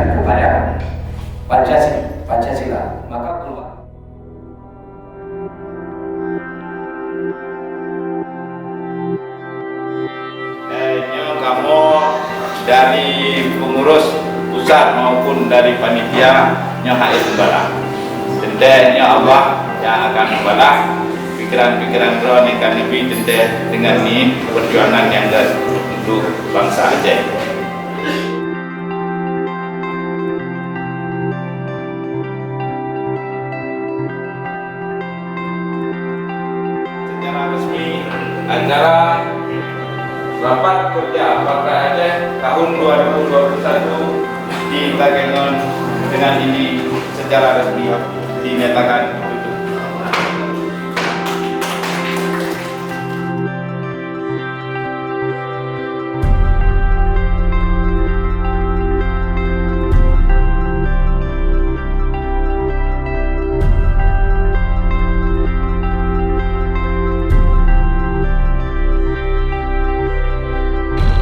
berikan kepada Pancasila, maka keluar. Kamu dari pengurus pusat maupun dari panitia HIS Sembala. Tendanya Allah yang akan membalas pikiran-pikiran kronik kan lebih tentang dengan ini perjuangan yang ada untuk bangsa Aceh. Secara resmi acara rapat kerja Partai Aceh tahun 2021 di Takengon dengan ini secara resmi dinyatakan tutup.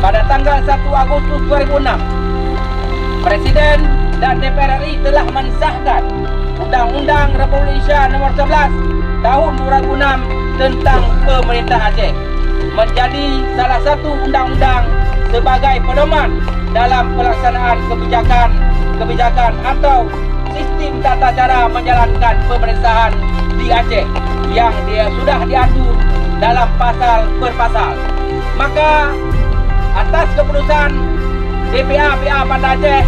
Pada tanggal 1 Agustus 2006, Presiden dan DPR RI telah mensahkan Undang-Undang Republik Indonesia Nomor 11 Tahun 2006 tentang Pemerintah Aceh menjadi salah satu undang-undang sebagai pedoman dalam pelaksanaan kebijakan atau sistem tata cara menjalankan pemerintahan di Aceh yang sudah diatur dalam pasal per pasal. Maka atas keputusan DPA Banda Aceh,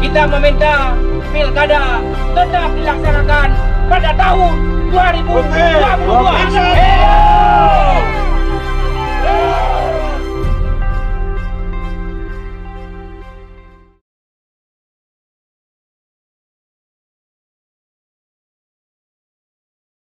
kita meminta pilkada tetap dilaksanakan pada tahun 2022.